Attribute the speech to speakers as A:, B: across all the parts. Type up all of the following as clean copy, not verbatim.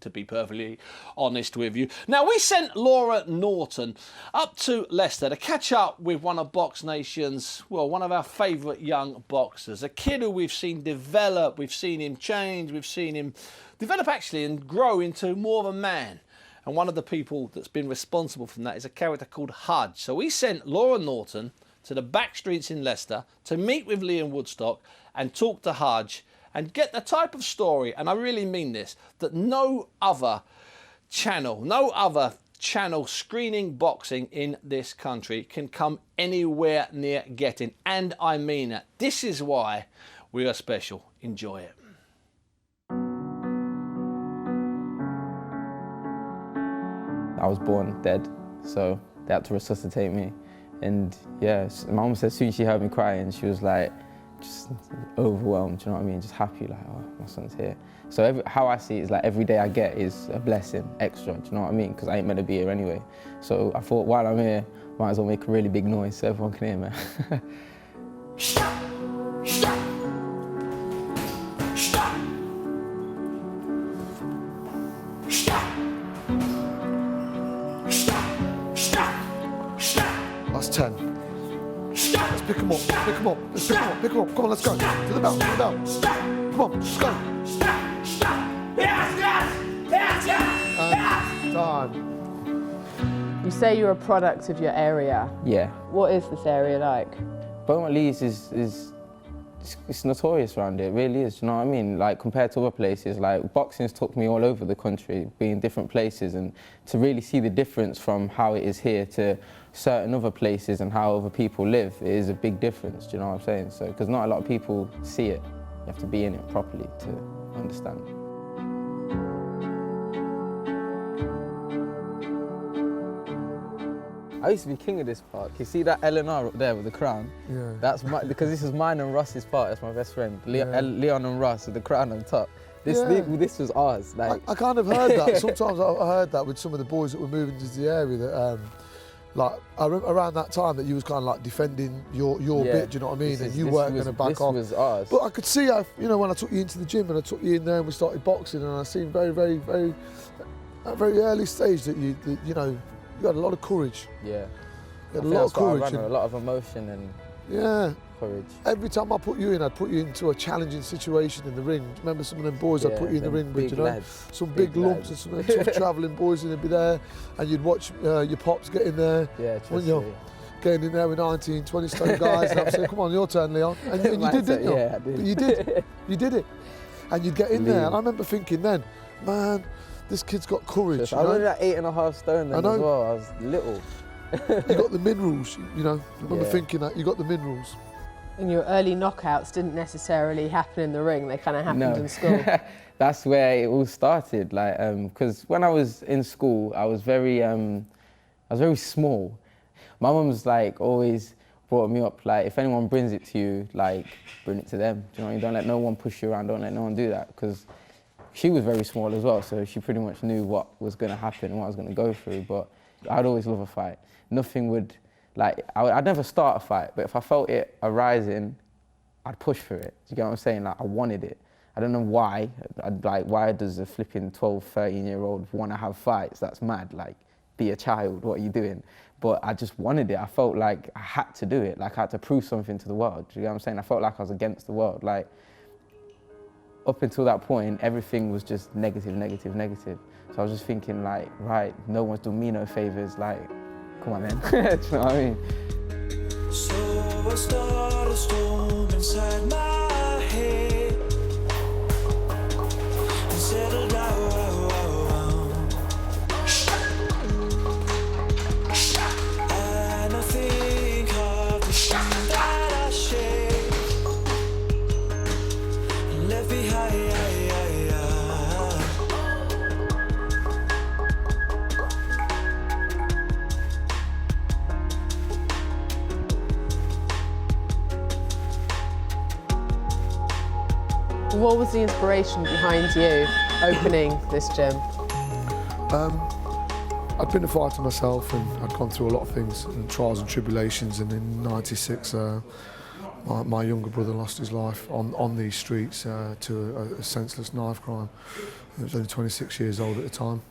A: to be perfectly honest with you. Now, we sent Laura Norton up to Leicester to catch up with one of Box Nation's, well, one of our favourite young boxers, a kid who we've seen develop, we've seen him change, we've seen him develop actually and grow into more of a man. And one of the people that's been responsible for that is a character called Hudge. So we sent Laura Norton to the back streets in Leicester to meet with Lyon Woodstock and talk to Hudge and get the type of story, and I really mean this, that no other channel screening boxing in this country can come anywhere near getting. And I mean it. This is why we are special. Enjoy it.
B: I was born dead, so they had to resuscitate me. And yeah, my mum said as soon as she heard me crying, she was like, just overwhelmed, do you know what I mean? Just happy, like, oh, my son's here. So how I see it is like every day I get is a blessing extra, do you know what I mean? Because I ain't meant to be here anyway. So I thought while I'm here, might as well make a really big noise so everyone can hear me.
C: That's 10. Let's pick him up, pick him up, let's pick him up, pick him up. Come on, let's go. To the belt, to the belt. Come on, let's go. And time.
D: You say you're a product of your area.
B: Yeah.
D: What is this area like?
B: Beaumont Leys it's notorious around here, it really is, you know what I mean? Like, compared to other places, like, boxing's took me all over the country, being in different places, and to really see the difference from how it is here to certain other places and how other people live, it is a big difference, do you know what I'm saying? So, because not a lot of people see it. You have to be in it properly to understand. I used to be king of this park. You see that L&R up there with the crown?
C: Yeah.
B: That's because this is mine and Russ's park. That's my best friend. Leon and Russ with the crown on top. This was ours. Like.
C: I kind of heard that. Sometimes I heard that with some of the boys that were moving to the area that, like, I remember around that time that you was kind of like defending your bit, do you know what I mean? And you weren't going to back off.
B: This was ours.
C: But I could see how, you know, when I took you into the gym and I took you in there and we started boxing, and I seen very, very, very, at a very early stage that you know, you had a lot of courage.
B: Yeah.
C: You had a lot of courage.
B: A lot of emotion and courage.
C: Every time I put you in, I'd put you into a challenging situation in the ring. Remember some of them boys I'd put you in the ring with, you know?
B: Lads.
C: Some big lumps and some of them tough travelling boys, and they'd be there, and you'd watch your pops get in there.
B: Yeah,
C: when you're getting in there with 19, 20 stone guys, and I'm saying, come on, your turn, Leon. And you did, didn't you?
B: Yeah, I did.
C: But you did. You did it. And you'd get in there, and I remember thinking then, man, this kid's got courage.
B: I was only like 8.5 stone then as well. I was little.
C: You got the minerals, you know. I remember thinking that you got the minerals.
D: And your early knockouts didn't necessarily happen in the ring, they kind of happened in school.
B: That's where it all started, like, because when I was in school, I was very small. My mum's like always brought me up, like, if anyone brings it to you, like, bring it to them. Do you know, you don't let no one push you around, don't let no one do that, because she was very small as well, so she pretty much knew what was going to happen and what I was going to go through. But I'd always love a fight. Nothing would, like, I'd never start a fight, but if I felt it arising, I'd push for it. Do you get what I'm saying? Like, I wanted it. I don't know why. Why does a flipping 12, 13-year-old want to have fights? That's mad. Like, be a child, what are you doing? But I just wanted it. I felt like I had to do it. Like, I had to prove something to the world. Do you get what I'm saying? I felt like I was against the world. Like, up until that point, everything was just negative, negative, negative. So I was just thinking, like, right, no one's doing me no favours, like, come on then. Do you know what I mean?
E: So I start a storm inside my head and settle down. And I think of the things that I shared and left behind.
D: What was the inspiration behind you opening this gym?
C: I'd been a fighter myself, and I'd gone through a lot of things and trials and tribulations, and in '96 my younger brother lost his life on these streets to a senseless knife crime. He was only 26 years old at the time.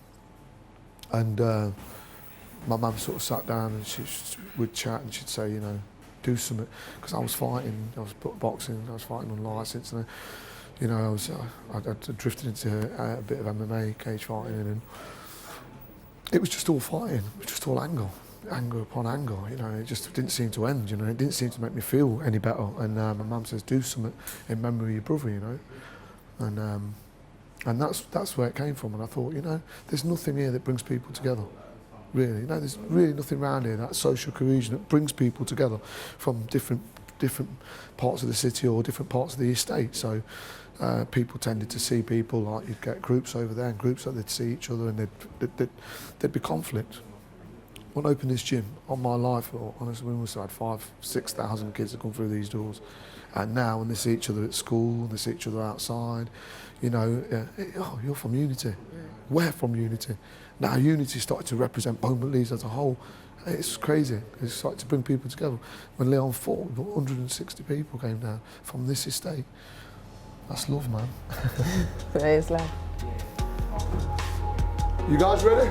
C: And my mum sort of sat down and she would chat and she'd say, you know, do something. Because I was fighting, I was boxing, I was fighting on licence. And, you know, I drifted into a bit of MMA, cage fighting. And it was just all fighting, it was just all anger upon anger, you know, it just didn't seem to end, you know, it didn't seem to make me feel any better. And my mum says, do something in memory of your brother, you know. And that's where it came from. And I thought, you know, there's nothing here that brings people together, really. You know, there's really nothing around here, that social cohesion that brings people together from different parts of the city or different parts of the estate. So people tended to see people, like you'd get groups over there and groups that they'd see each other and there'd be conflict. When I opened this gym, on my life, honestly, we must have had 5,000 to 6,000 kids that come through these doors. And now when they see each other at school, they see each other outside, you know, oh, you're from Unity. We're from Unity. Now Unity started to represent Beaumont Leeds as a whole. It's crazy. It's started to bring people together. When Lyon fought, 160 people came down from this estate. That's love, man.
D: It is love.
C: You guys ready?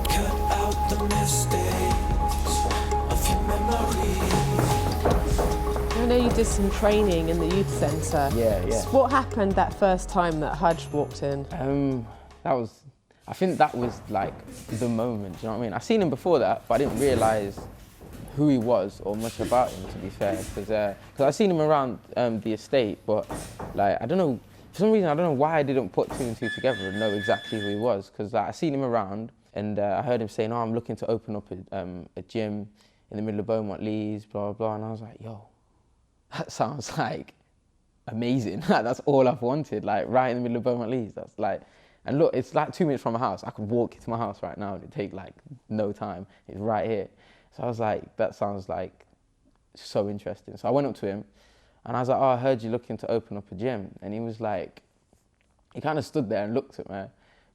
E: Cut out the mistakes of your memories.
D: I know you did some training in the youth centre.
B: Yeah.
D: So what happened that first time that Hudge walked in?
B: I think that was like the moment, do you know what I mean? I've seen him before that, but I didn't realise who he was or much about him, to be fair, because I've seen him around the estate, but like, I don't know, for some reason, I don't know why I didn't put two and two together and know exactly who he was, because like, I seen him around and I heard him saying, oh, I'm looking to open up a gym in the middle of Beaumont Leeds, blah, blah, blah, and I was like, yo, that sounds like amazing. That's all I've wanted, like right in the middle of Beaumont Leeds. That's like, and look, it's like 2 minutes from my house. I could walk to my house right now and it'd take like no time. It's right here. So I was like, that sounds like so interesting. So I went up to him and I was like, oh, I heard you looking to open up a gym. And he was like, he kind of stood there and looked at me.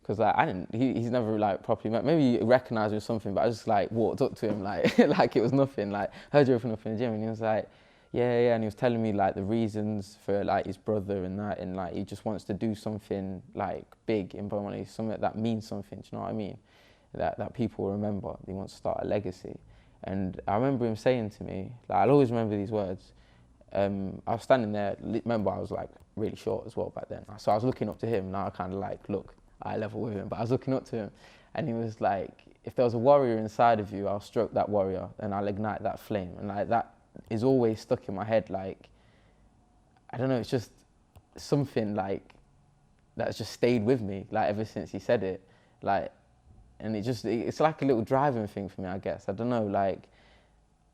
B: Because like, he's never like properly met, maybe he recognised me or something, but I just like walked up to him like, like it was nothing, like, heard you open up in the gym. And he was like, yeah, and he was telling me like the reasons for like his brother and that, and like he just wants to do something like big in Beaumont, something that means something, do you know what I mean? That people remember. He wants to start a legacy. And I remember him saying to me, like I'll always remember these words. I was standing there, remember I was like really short as well back then. So I was looking up to him, now I kind of like look eye level with him, but I was looking up to him and he was like, if there was a warrior inside of you, I'll stroke that warrior and I'll ignite that flame. And like that is always stuck in my head, like, I don't know, it's just something like that's just stayed with me, like ever since he said it, like, and it's like a little driving thing for me, I guess. I don't know, like,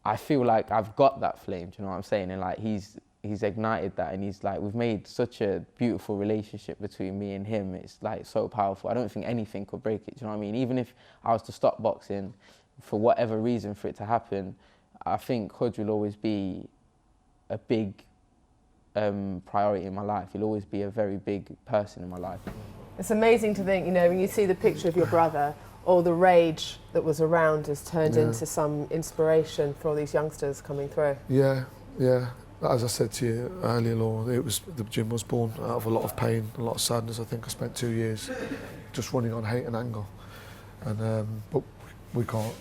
B: I feel like I've got that flame, do you know what I'm saying? And like he's ignited that, and he's like, we've made such a beautiful relationship between me and him. It's like so powerful. I don't think anything could break it, do you know what I mean? Even if I was to stop boxing for whatever reason for it to happen, I think Hudge will always be a big priority in my life. He'll always be a very big person in my life.
D: It's amazing to think, you know, when you see the picture of your brother, all the rage that was around has turned into some inspiration for all these youngsters coming through.
C: Yeah. As I said to you earlier, Laura, the gym was born out of a lot of pain, a lot of sadness. I think I spent 2 years just running on hate and anger. And but we can't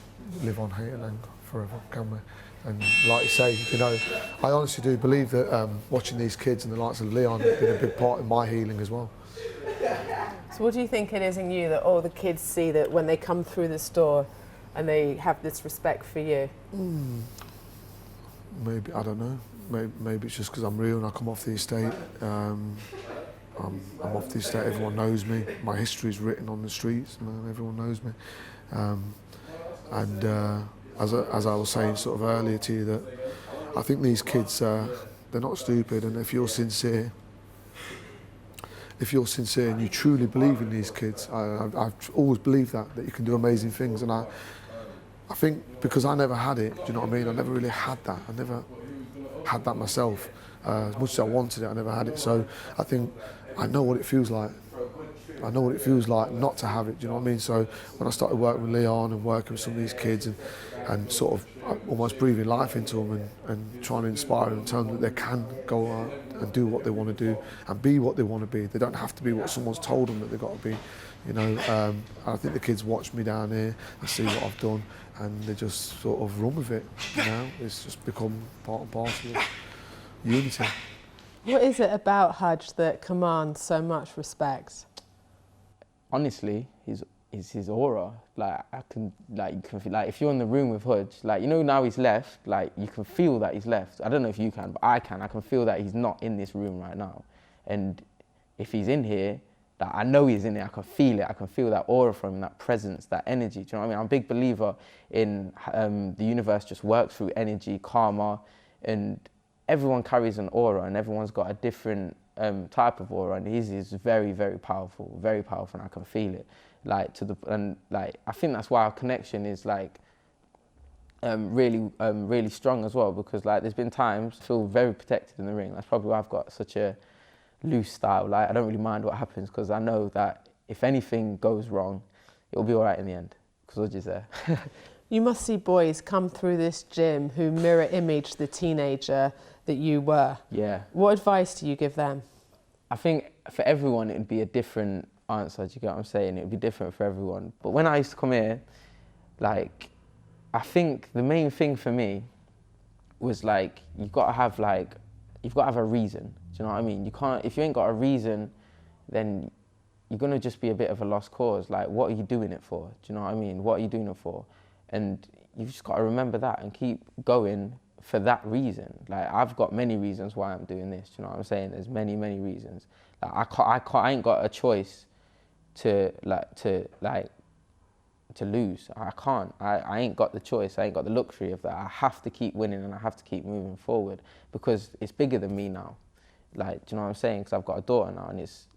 C: live on hate and anger forever, can we? And like you say, you know, I honestly do believe that watching these kids and the likes of Leon has been a big part in my healing as well.
D: So what do you think it is in you that all the kids see that when they come through this door and they have this respect for you?
C: Maybe, I don't know. Maybe it's just because I'm real and I come off the estate. I'm off the estate, everyone knows me. My history's written on the streets, man, everyone knows me. As I was saying sort of earlier to you, that I think these kids, they're not stupid, and if you're sincere and you truly believe in these kids, I've always believed that you can do amazing things. And I think because I never had it, do you know what I mean? I never really had that. I never had that myself. As much as I wanted it, I never had it. So I think I know what it feels like I know what it feels like not to have it, do you know what I mean? So when I started working with Lyon and working with some of these kids and sort of almost breathing life into them and trying to inspire them and tell them that they can go out and do what they want to do and be what they want to be. They don't have to be what someone's told them that they've got to be, you know. And I think the kids watch me down here and see what I've done, and they just sort of run with it, you know. It's just become part and parcel of unity.
D: What is it about Hudge that commands so much respect?
B: Honestly, is his aura. Like I can, like you can feel, like if you're in the room with Hudge, like you know now he's left, like you can feel that he's left. I don't know if you can, but I can. I can feel that he's not in this room right now. And if he's in here, like I know he's in there. I can feel it. I can feel that aura from him, that presence, that energy. Do you know what I mean? I'm a big believer in the universe just works through energy, karma, and everyone carries an aura, and everyone's got a different type of aura, and his is very, very powerful, and I can feel it. Like I think that's why our connection is like really strong as well, because like there's been times I feel very protected in the ring. That's probably why I've got such a loose style. Like I don't really mind what happens, because I know that if anything goes wrong, it'll be all right in the end, because Hudge is there.
D: You must see boys come through this gym who mirror image the teenager that you were.
B: Yeah.
D: What advice do you give them?
B: I think for everyone it'd be a different answer, do you get what I'm saying? It'd be different for everyone. But when I used to come here, like, I think the main thing for me was like, you've got to have a reason, do you know what I mean? You can't, if you ain't got a reason, then you're gonna just be a bit of a lost cause. Like, what are you doing it for? Do you know what I mean? What are you doing it for? And you've just got to remember that and keep going for that reason. Like, I've got many reasons why I'm doing this, do you know what I'm saying? There's many, many reasons. Like, I ain't got a choice to lose. I can't. I ain't got the choice. I ain't got the luxury of that. I have to keep winning, and I have to keep moving forward, because it's bigger than me now. Like, do you know what I'm saying? Because I've got a daughter now, and it's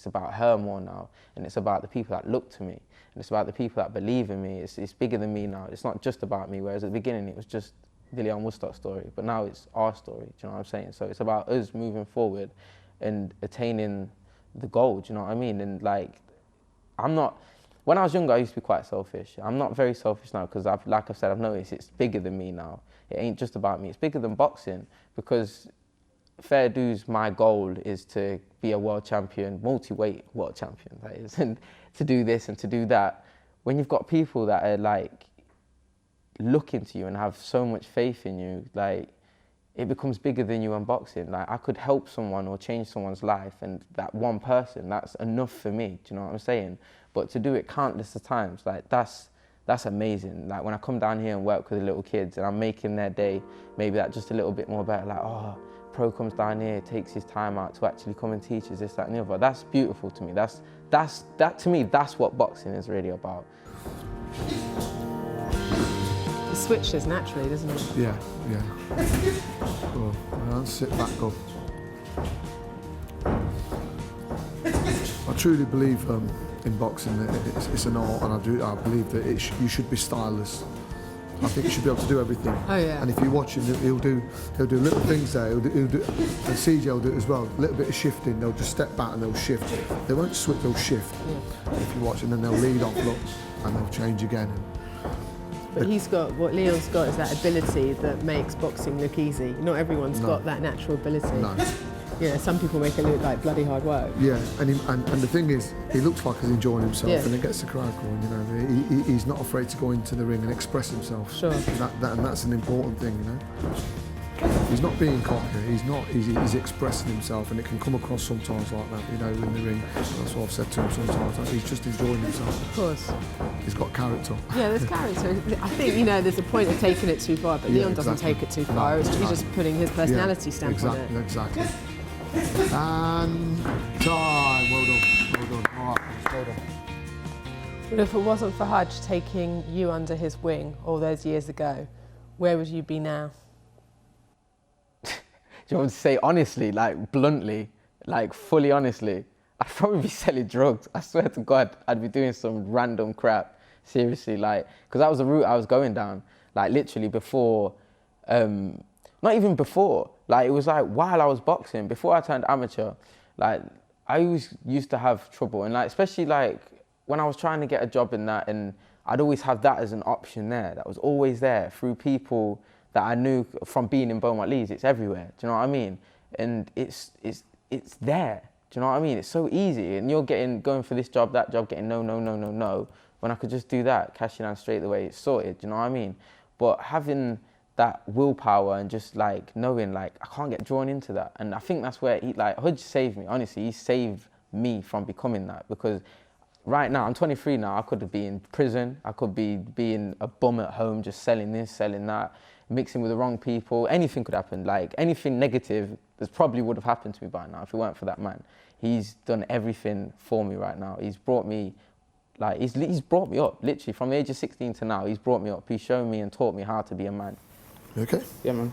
B: about her more now, and it's about the people that look to me, and it's about the people that believe in me. It's bigger than me now. It's not just about me, whereas at the beginning it was just the Lyon Woodstock story, but now it's our story, do you know what I'm saying? So it's about us moving forward and attaining the goal, do you know what I mean? And like, when I was younger, I used to be quite selfish. I'm not very selfish now, because like I've said, I've noticed it's bigger than me now. It ain't just about me, it's bigger than boxing, because fair dues, my goal is to be a world champion, multi-weight world champion, that is, and to do this and to do that. When you've got people that are like looking to you and have so much faith in you, like, it becomes bigger than you in boxing. Like, I could help someone or change someone's life, and that one person, that's enough for me, do you know what I'm saying? But to do it countless of times, like, that's amazing. Like, when I come down here and work with the little kids and I'm making their day maybe that just a little bit more better, like, oh, pro comes down here, takes his time out to actually come and teach us this, that and the other. That's beautiful to me. That to me, that's what boxing is really about.
D: It switches naturally, doesn't it?
C: Yeah. Go on, sit back, go. I truly believe in boxing that it's an art, and I believe that you should be styleless. I think you should be able to do everything.
D: Oh yeah.
C: And if you watch him, he'll do little things there. He'll do, and CJ will do it as well. A little bit of shifting. They'll just step back and they'll shift. They won't switch. They'll shift. Yeah. If you watch, and then they'll lead off looks, and they'll change again.
D: But what Leon's got is that ability that makes boxing look easy. Not everyone's got that natural ability.
C: No.
D: Yeah, some people make it look like bloody hard work.
C: Yeah, and the thing is, he looks like he's enjoying himself,
D: Yeah.
C: and it gets the crowd going. You know, he's not afraid to go into the ring and express himself.
D: Sure.
C: And that's an important thing, you know. He's not being cocky. He's expressing himself, and it can come across sometimes like that, you know, in the ring. That's what I've said to him sometimes. Like, he's just enjoying himself.
D: Of course.
C: He's got character.
D: Yeah, there's character. I think, you know, there's a point of taking it too far, but
C: Yeah,
D: Leon doesn't
C: exactly.
D: take it too
C: No,
D: far. He's
C: no.
D: just putting his personality stamp on it.
C: Exactly. And time. Well done. All right, well done.
D: But if it wasn't for Hudge taking you under his wing all those years ago, where would you be now?
B: Do you want me to say honestly, like bluntly, like fully honestly? I'd probably be selling drugs. I swear to God, I'd be doing some random crap. Seriously, like, because that was the route I was going down. Like literally before, not even before. Like it was like while I was boxing, before I turned amateur, like I always used to have trouble, and like especially like when I was trying to get a job in that, and I'd always have that as an option there. That was always there through people that I knew from being in Beaumont Leeds. It's everywhere. Do you know what I mean? And it's there. Do you know what I mean? It's so easy, and you're going for this job, that job, getting no. When I could just do that, cash it down straight away, it's sorted. Do you know what I mean? But having that willpower and just like knowing like I can't get drawn into that, and I think that's where Hudge saved me. Honestly, he saved me from becoming that, because right now I'm 23 now. I could be in prison. I could be being a bum at home, just selling this, selling that, mixing with the wrong people. Anything could happen. Like anything negative, this probably would have happened to me by now if it weren't for that man. He's done everything for me right now. He's brought me. Like, he's brought me up, literally, from the age of 16 to now. He's brought me up. He's shown me and taught me how to be a man.
C: You okay?
B: Yeah, man.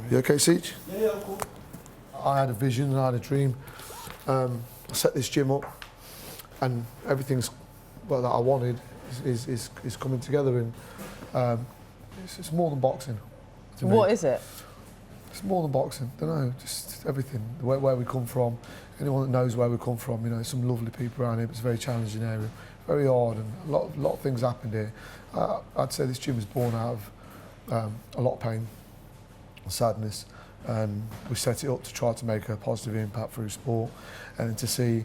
C: You okay, Siege?
A: Yeah, cool.
C: I had a vision and I had a dream. I set this gym up, and everything's that I wanted is coming together, and it's more than boxing. To me.
D: What is it?
C: It's more than boxing. I don't know, just everything. Where we come from. Anyone that knows where we come from, you know, some lovely people around here, but it's a very challenging area, very hard, and a lot of things happened here. I'd say this gym was born out of a lot of pain and sadness, and we set it up to try to make a positive impact through sport, and to see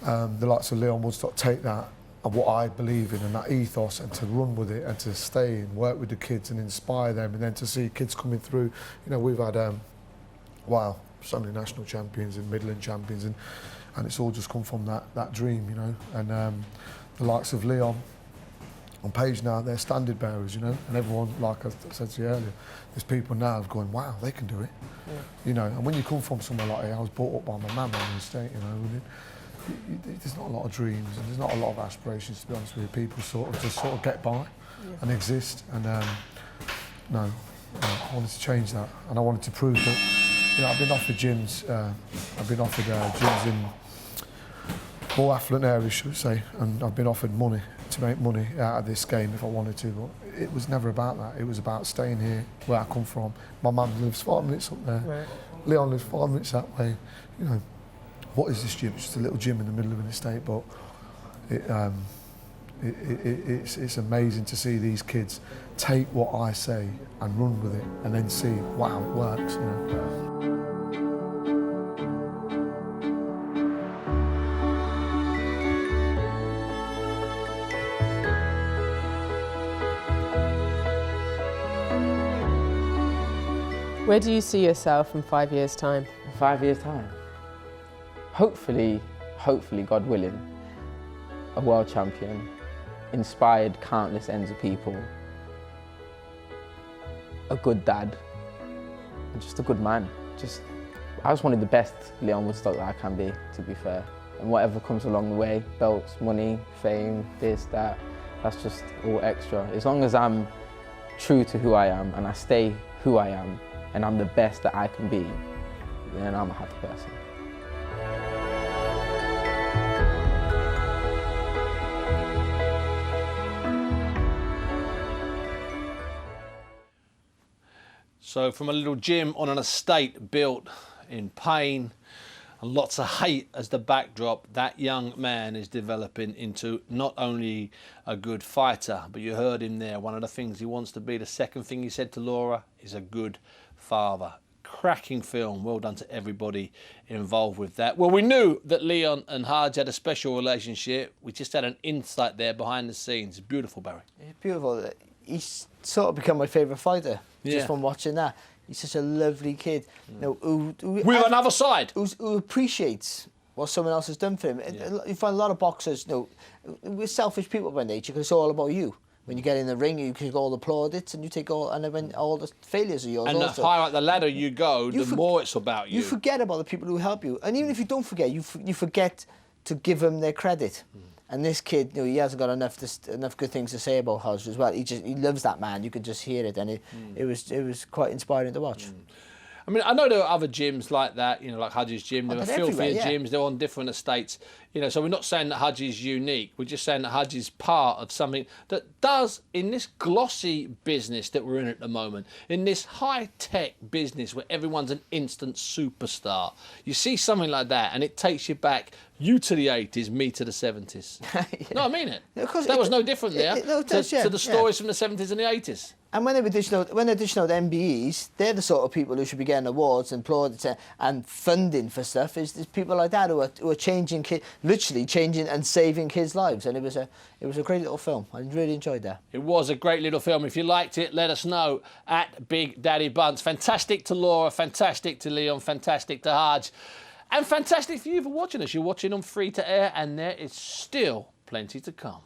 C: the likes of Lyon Woodstock take that and what I believe in and that ethos, and to run with it and to stay and work with the kids and inspire them, and then to see kids coming through. You know, we've had so many national champions and Midland champions, and it's all just come from that dream, you know. And the likes of Leon on Page now, they're standard bearers, you know, and everyone, like I said to you earlier, there's people now going, wow, they can do it, you know. And when you come from somewhere like here, I was brought up by my mum on the estate, you know, and there's not a lot of dreams and there's not a lot of aspirations, to be honest with you. People sort of get by and exist, and no, I wanted to change that, and I wanted to prove that. You know, I've been offered gyms. Gyms in more affluent areas, should we say, and I've been offered money to make money out of this game if I wanted to. But it was never about that. It was about staying here, where I come from. My mum lives 5 minutes up there. Right. Leon lives 5 minutes that way. You know, what is this gym? It's just a little gym in the middle of an estate, but it's amazing to see these kids take what I say and run with it, and then see, wow, it works. You know.
D: Where do you see yourself in 5 years' time?
B: 5 years' time? Hopefully, God willing, a world champion, inspired countless ends of people, a good dad, and just a good man. I just wanted the best Lyon Woodstock that I can be, to be fair. And whatever comes along the way, belts, money, fame, this, that, that's just all extra. As long as I'm true to who I am and I stay who I am and I'm the best that I can be, then I'm a happy person.
A: So from a little gym on an estate built in pain and lots of hate as the backdrop, that young man is developing into not only a good fighter, but you heard him there, one of the things he wants to be, the second thing he said to Laura, is a good father. Cracking film, well done to everybody involved with that. Well, we knew that Leon and Hudge had a special relationship. We just had an insight there behind the scenes. Beautiful, Barry.
F: It's beautiful. He's sort of become my favourite fighter just from watching that. He's such a lovely kid. You know,
A: with another side.
F: Who appreciates what someone else has done for him. Yeah. You find a lot of boxers, you know, we're selfish people by nature because it's all about you. When you get in the ring, you take all the plaudits and you take all, and then when all the failures are yours.
A: And
F: also.
A: the higher up the ladder you go, the more it's about you.
F: You forget about the people who help you, and even if you don't forget, you forget to give them their credit. And this kid, you know, he hasn't got enough good things to say about Hudge as well. He loves that man. You could just hear it, and it was quite inspiring to watch.
A: I I mean, I know there are other gyms like that, you know, like Hudge's gym. There are
F: they're
A: filthier
F: everywhere, yeah.
A: gyms. They're on different estates. You know, so we're not saying that Hudge is unique. We're just saying that Hudge is part of something that does, in this glossy business that we're in at the moment, in this high-tech business where everyone's an instant superstar, you see something like that and it takes you back, you to the 80s, me to the 70s. No, I mean it.
F: Of course,
A: that was no different there
F: it does,
A: to the stories from the 70s and the 80s.
F: And when they're dishing out MBEs, they're the sort of people who should be getting awards and plaudits and funding for stuff. Is people like that who are changing, literally changing and saving kids' lives. And it was a great little film. I really enjoyed that.
A: It was a great little film. If you liked it, let us know at Big Daddy Bunce. Fantastic to Laura, fantastic to Leon, fantastic to Hudge, and fantastic for you for watching us. You're watching on free to air, and there is still plenty to come.